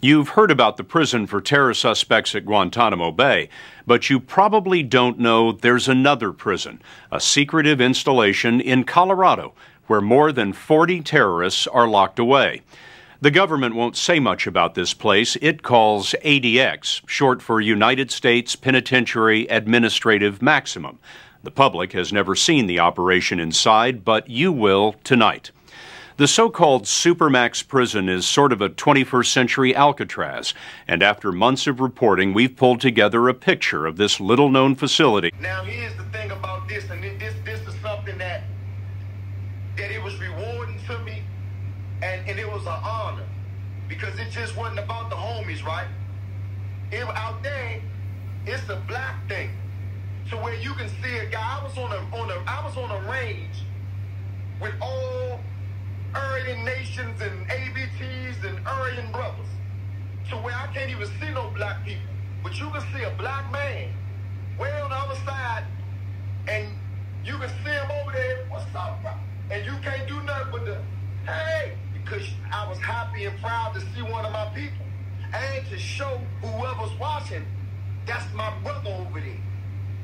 You've heard about the prison for terror suspects at Guantanamo Bay, but you probably don't know there's another prison, a secretive installation in Colorado, where more than 40 terrorists are locked away. The government won't say much about this place it calls ADX, short for United States Penitentiary Administrative Maximum. The public has never seen the operation inside, but you will tonight. The so-called Supermax prison is sort of a 21st century Alcatraz, and after months of reporting, we've pulled together a picture of this little-known facility. Now, here's the thing about this, and this is something that it was rewarding to me, and it was an honor, because it just wasn't about the homies, right? Out there, it's a black thing, to where you can see a guy. I was on a range with all Aryan nations and ABTs and Aryan brothers, to where I can't even see no black people, but you can see a black man way on the other side, and you can see him over there, what's up, bro? And you can't do nothing but hey, because I was happy and proud to see one of my people, and to show whoever's watching, that's my brother over there.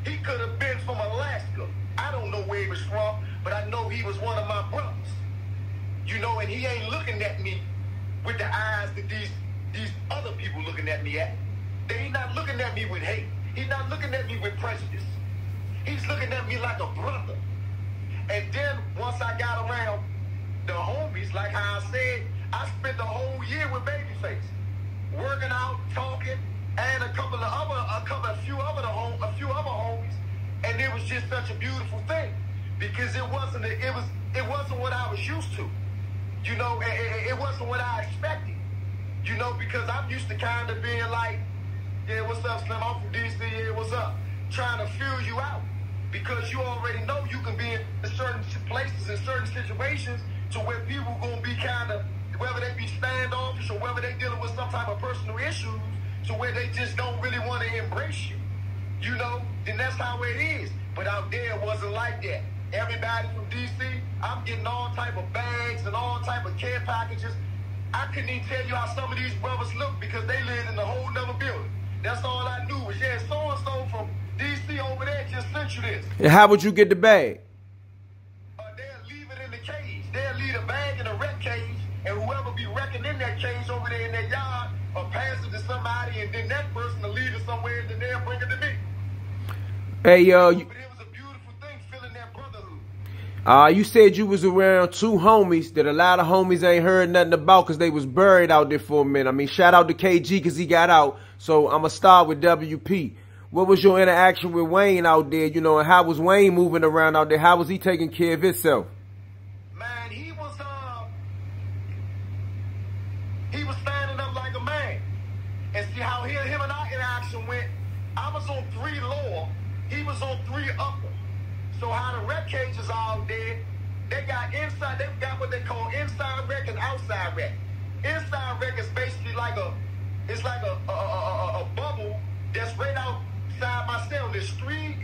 He could have been from Alaska. I don't know where he was from, but I know he was one of my brothers. You know, and he ain't looking at me with the eyes that these other people looking at me at. They not looking at me with hate. He's not looking at me with prejudice. He's looking at me like a brother. And then once I got around the homies, like how I said, I spent the whole year with Babyface, working out, talking, and a few other homies, and it was just such a beautiful thing, because it wasn't what I was used to. You know, it wasn't what I expected. You know, because I'm used to kind of being like, yeah, what's up, Slim? I'm from DC, yeah, what's up? Trying to feel you out. Because you already know you can be in certain places, in certain situations, to where people going to be kind of, whether they be standoffish or whether they dealing with some type of personal issues, to where they just don't really want to embrace you. You know, and that's how it is. But out there, it wasn't like that. Everybody from DC, I'm getting all type of bags and all type of care packages. I couldn't even tell you how some of these brothers look, because they lived in a whole nother building. That's all I knew was, yeah, so-and-so from DC over there just sent you this. And how would you get the bag? They'll leave it in the cage. They'll leave the bag in a wreck cage, and whoever be wrecking in that cage over there in their yard or pass it to somebody, and then that person will leave it somewhere, and then they'll bring it to me. Hey, You you said you was around two homies that a lot of homies ain't heard nothing about because they was buried out there for a minute. I mean, shout out to KG because he got out. So I'm going to start with WP. What was your interaction with Wayne out there, you know, and how was Wayne moving around out there? How was he taking care of himself? Man, he was standing up like a man. And see how him and our interaction went. I was on 3 lower, he was on 3 upper. So how the rec cages are out there, they got what they call inside rec and outside rec. Inside rec is basically like a bubble that's right outside my cell. There's 3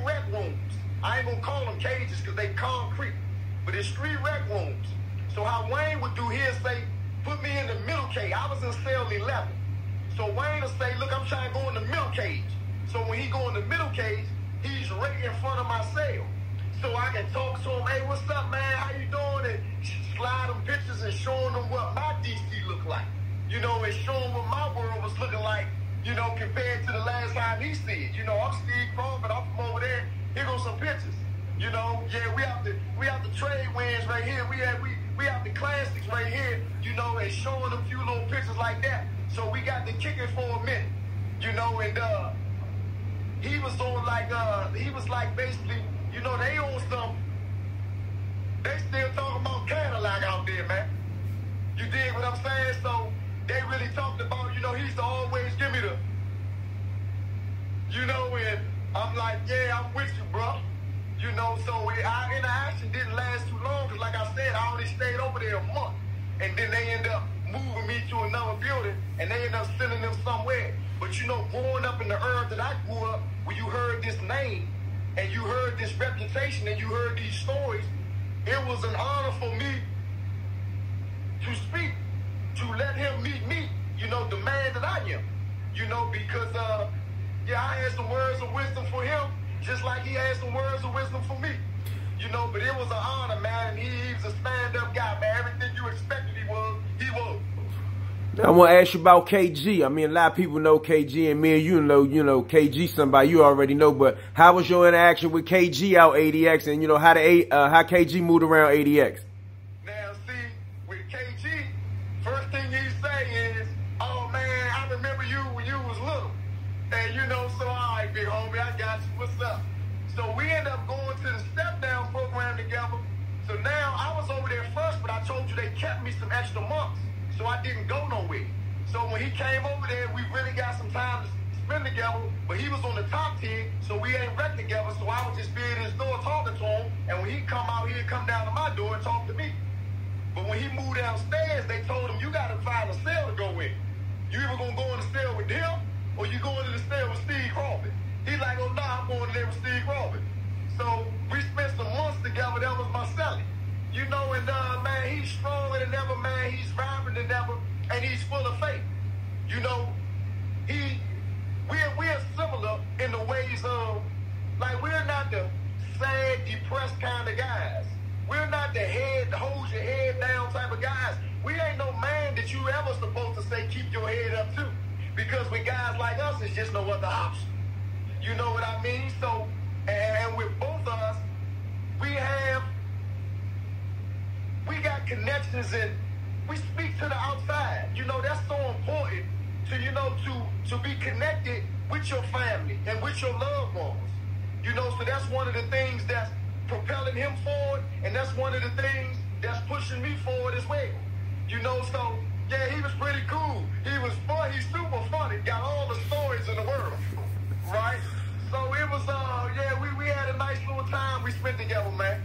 rec rooms. I ain't gonna call them cages because they concrete, but it's 3 rec rooms. So how Wayne would do here, say, put me in the middle cage. I was in cell 11. So Wayne will say, look, I'm trying to go in the middle cage. So when he go in the middle cage, he's right in front of my cell. So I can talk to him, hey, what's up, man? How you doing? And slide them pictures and showing them what my DC look like. You know, and showing what my world was looking like, you know, compared to the last time he see it. You know, I'm Steve Crawford, I'm from over there. Here goes some pictures. You know, yeah, we have the trade wins right here. We have the classics right here, you know, and showing a few little pictures like that. So we got to kick it for a minute, you know, and he was on like basically, you know, they own some, they still talking about Cadillac out there, man. You dig what I'm saying? So they really talked about, you know, he used to always give me the, you know, and I'm like, yeah, I'm with you, bro. You know, so our interaction didn't last too long, because like I said, I only stayed over there a month. And then they end up moving me to another building, and they end up sending them somewhere. But you know, growing up in the era that I grew up, when you heard this name, and you heard this reputation, and you heard these stories, it was an honor for me to speak, to let him meet me. You know, the man that I am. You know, because, yeah, I had some words of wisdom for him, just like he had some words of wisdom for me. You know, but it was an honor, man. He was a stand-up guy, man. Everything you expected he was, he was. I want to ask you about KG. I mean, a lot of people know KG, and me and you know KG somebody you already know. But how was your interaction with KG out ADX, and you know how KG moved around ADX? Now, see, with KG, first thing he say is, "Oh man, I remember you when you was little," and you know, so all right, big homie, I got you. What's up? So we end up going to the step down program together. So now I was over there first, but I told you they kept me some extra months. So I didn't go nowhere. So when he came over there, we really got some time to spend together, but he was on the top tier, so we ain't wrecked together, so I would just be in his door talking to him, and when he come out, he'd come down to my door and talk to me. But when he moved downstairs, they told him, you got to find a cell to go in. You either going to go in the cell with him, or you going to the cell with Steve Crawford. He's like, oh, nah, I'm going there with Steve Crawford. So we spent some months together. That was my celly. You know, and man, he's stronger than ever, man. He's vibrant than ever, and he's full of faith. You know, we're similar in the ways of, like, we're not the sad, depressed kind of guys. We're not the hold your head down type of guys. We ain't no man that you ever supposed to say keep your head up to, because with guys like us, it's just no other option. You know what I mean? So, and with both of us, we got connections, and we speak to the outside. You know, that's so important to, you know, to be connected with your family and with your loved ones. You know, so that's one of the things that's propelling him forward, and that's one of the things that's pushing me forward as well. You know, so, yeah, he was pretty cool. He was fun. He's super funny. Got all the stories in the world, right? So it was, yeah, we had a nice little time we spent together, man.